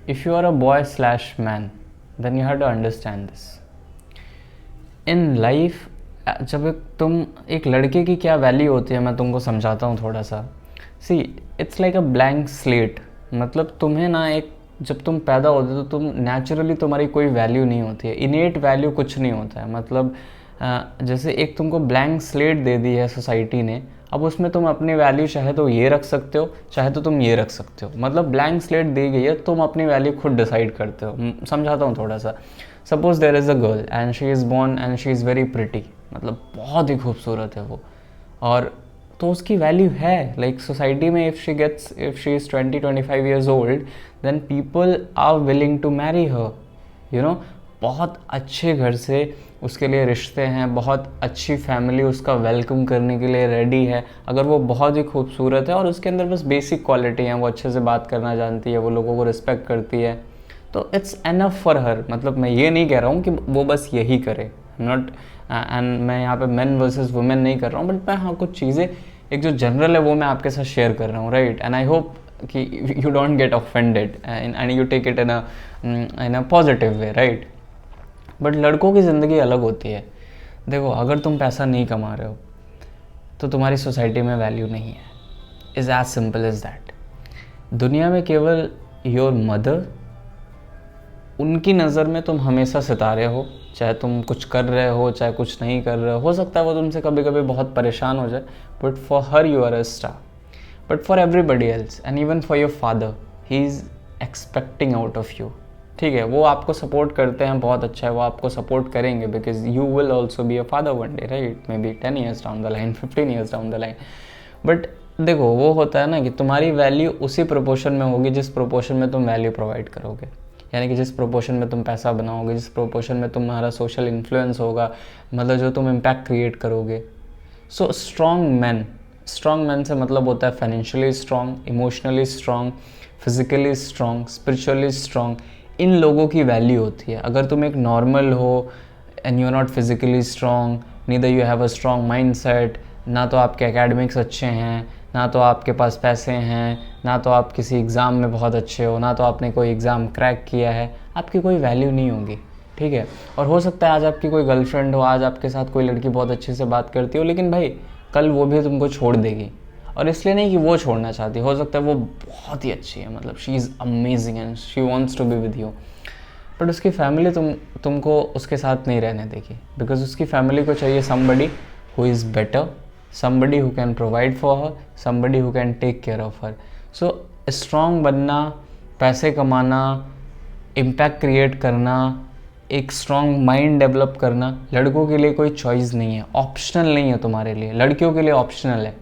if you are a boy slash man, then you have to understand this. In life, जब तुम एक लड़के की क्या वैल्यू होती है मैं तुमको समझाता हूँ थोड़ा सा. See, it's like a blank slate. मतलब तुम्हें ना एक, जब तुम पैदा होते हो तो तुम नेचुरली, तुम्हारी कोई वैल्यू नहीं होती है, इनेट वैल्यू कुछ नहीं होता है. मतलब जैसे एक तुमको ब्लैंक स्लेट दे दी है सोसाइटी ने, अब उसमें तुम अपनी वैल्यू चाहे तो ये रख सकते हो, चाहे तो तुम ये रख सकते हो. मतलब ब्लैंक स्लेट दी गई है, तुम अपनी वैल्यू खुद डिसाइड करते हो. समझाता हूँ थोड़ा सा. Suppose there is a girl and she is born and she is very pretty. मतलब बहुत ही खूबसूरत है वो, और तो उसकी वैल्यू है. लाइक सोसाइटी में if she is 20-25 years old, then people are willing to marry her. You know, बहुत अच्छे घर से उसके लिए रिश्ते हैं, बहुत अच्छी फैमिली उसका वेलकम करने के लिए रेडी है. अगर वो बहुत ही खूबसूरत है और उसके अंदर बस बेसिक क्वालिटी हैं, वो अच्छे से बात करना जानती है, वो लोगों को रिस्पेक्ट करती है, तो इट्स एनफ फॉर हर. मतलब मैं ये नहीं कह रहा हूँ कि वो बस यही करे, नॉट, एंड मैं यहाँ पे मेन वर्सेस वुमेन नहीं कर रहा हूँ, बट मैं हाँ कुछ चीज़ें एक जो जनरल है वो मैं आपके साथ शेयर कर रहा हूँ, राइट. एंड आई होप कि you don't get offended and you take it in a positive way, right. But लड़कों की ज़िंदगी अलग होती है. देखो, अगर तुम पैसा नहीं कमा रहे हो तो तुम्हारी सोसाइटी में वैल्यू नहीं है. Is as simple as that. दुनिया में केवल योर मदर, उनकी नज़र में तुम हमेशा सितारे हो. चाहे तुम कुछ कर रहे हो, चाहे कुछ नहीं कर रहे हो सकता है वो तुमसे कभी कभी बहुत परेशान हो जाए, but for her you are a star. But for everybody else and even for your father, he is expecting out of you. ठीक है, वो आपको सपोर्ट करते हैं, बहुत अच्छा है, वो आपको सपोर्ट करेंगे because you will also be a father one day, right. May be 10 years down the line, 15 years down the line. But देखो, वो होता है ना कि तुम्हारी वैल्यू उसी प्रोपोर्शन में होगी जिस प्रोपोर्शन में तुम वैल्यू प्रोवाइड करोगे. यानी कि जिस प्रोपोर्शन में तुम पैसा बनाओगे, जिस प्रोपोर्शन में तुम्हारा सोशल इन्फ्लुएंस होगा, मतलब जो तुम इम्पैक्ट क्रिएट करोगे. सो स्ट्रॉन्ग मैन से मतलब होता है financially strong, emotionally strong, physically strong, spiritually strong. इन लोगों की वैल्यू होती है. अगर तुम एक नॉर्मल हो and you are not physically strong, neither you have a strong mindset, ना तो आपके एकेडमिक्स अच्छे हैं, ना तो आपके पास पैसे हैं, ना तो आप किसी एग्ज़ाम में बहुत अच्छे हो, ना तो आपने कोई एग्ज़ाम क्रैक किया है, आपकी कोई वैल्यू नहीं होगी. ठीक है. और हो सकता है आज आपकी कोई गर्लफ्रेंड हो, आज आपके साथ कोई लड़की बहुत अच्छे से बात करती हो, लेकिन भाई कल वो भी तुमको छोड़ देगी. और इसलिए नहीं कि वो छोड़ना चाहती, हो सकता है वो बहुत ही अच्छी है, मतलब she is amazing and she wants to be with you, but उसकी फैमिली तुमको उसके साथ नहीं रहने देगी. बिकॉज उसकी फैमिली को चाहिए somebody who is better, somebody who can provide for her, somebody who can take care of her. So strong बनना, पैसे कमाना, इम्पैक्ट क्रिएट करना, एक स्ट्रॉन्ग माइंड डेवलप करना लड़कों के लिए कोई चॉइस नहीं है, ऑप्शनल नहीं है तुम्हारे लिए. लड़कियों के लिए ऑप्शनल है.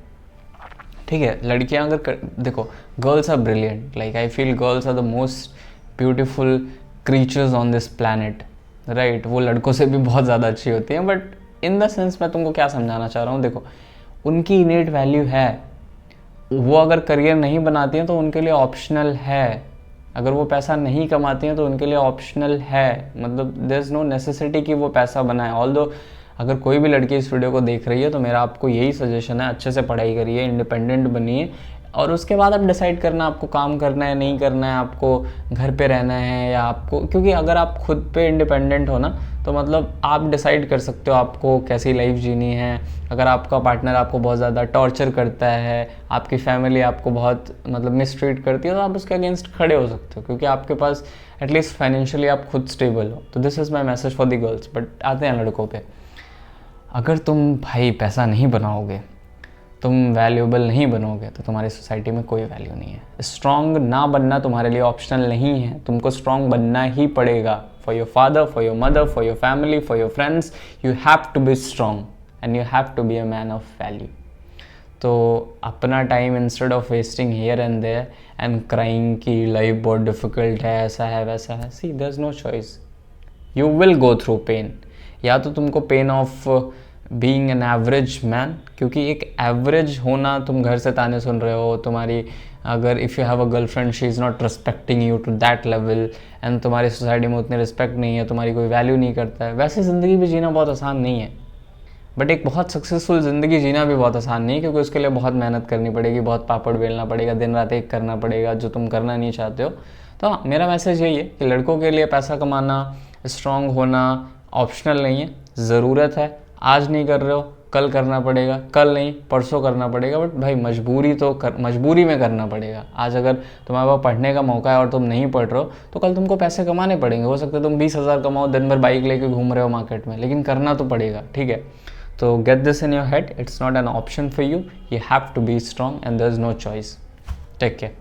ठीक है. लड़कियां अगर देखो, girls are brilliant. Like I feel girls are the most beautiful creatures on this planet, right. वो लड़कों से भी बहुत ज़्यादा अच्छी होती हैं. बट इन द सेंस मैं तुमको क्या समझाना चाह रहा हूँ, देखो, उनकी इनेट वैल्यू है. वो अगर करियर नहीं बनाती हैं तो उनके लिए ऑप्शनल है. अगर वो पैसा नहीं कमाती हैं तो उनके लिए ऑप्शनल है. मतलब देयर इज़ नो नेसेसिटी कि वो पैसा बनाए. ऑल्दो अगर कोई भी लड़की इस वीडियो को देख रही है तो मेरा आपको यही सजेशन है, अच्छे से पढ़ाई करिए, इंडिपेंडेंट बनिए, और उसके बाद आप डिसाइड करना आपको काम करना है नहीं करना है, आपको घर पे रहना है या आपको, क्योंकि अगर आप खुद पे इंडिपेंडेंट हो ना तो मतलब आप डिसाइड कर सकते हो आपको कैसी लाइफ जीनी है. अगर आपका पार्टनर आपको बहुत ज़्यादा टॉर्चर करता है, आपकी फैमिली आपको बहुत मतलब मिसट्रीट करती है, तो आप उसके अगेंस्ट खड़े हो सकते हो क्योंकि आपके पास एटलीस्ट फाइनेंशियली आप खुद स्टेबल हो. तो this is my message for the girls. But आते हैं लड़कों पे. अगर तुम भाई पैसा नहीं बनाओगे, तुम वैल्यूएबल नहीं बनोगे, तो तुम्हारी सोसाइटी में कोई वैल्यू नहीं है. स्ट्रॉन्ग ना बनना तुम्हारे लिए ऑप्शनल नहीं है, तुमको स्ट्रॉन्ग बनना ही पड़ेगा. For your father, for your mother, for your family, for your friends, you have to be strong and you have to be a man of value. तो अपना time instead of wasting here and there and crying कि life बहुत difficult है, ऐसा है वैसा है, see there is no choice. You will go through pain. या तो तुमको pain of being an average man, क्योंकि एक एवरेज होना, तुम घर से ताने सुन रहे हो, तुम्हारी अगर if you have a girlfriend she is not respecting you to that level and तुम्हारी सोसाइटी में उतनी रिस्पेक्ट नहीं है, तुम्हारी कोई वैल्यू नहीं करता है, वैसे ज़िंदगी भी जीना बहुत आसान नहीं है. बट एक बहुत सक्सेसफुल ज़िंदगी जीना भी बहुत आसान नहीं है, क्योंकि उसके लिए बहुत मेहनत करनी पड़ेगी, बहुत पापड़ बेलना पड़ेगा, दिन रात एक करना पड़ेगा, जो तुम करना नहीं चाहते हो. तो हाँ, मेरा मैसेज यही है कि लड़कों के लिए पैसा कमाना, स्ट्रांग होना ऑप्शनल नहीं है, ज़रूरत है। आज नहीं कर रहे हो, कल करना पड़ेगा, कल नहीं परसों करना पड़ेगा, बट भाई मजबूरी में करना पड़ेगा। आज अगर तुम्हारे पास पढ़ने का मौका है और तुम नहीं पढ़ रहे हो तो कल तुमको पैसे कमाने पड़ेंगे। हो सकता है तुम 20,000 कमाओ, दिन भर बाइक लेके घूम रहे हो मार्केट में, लेकिन करना तो पड़ेगा, ठीक है। तो get this in your head, it's not an option for you have to be strong and there is no choice. Take care.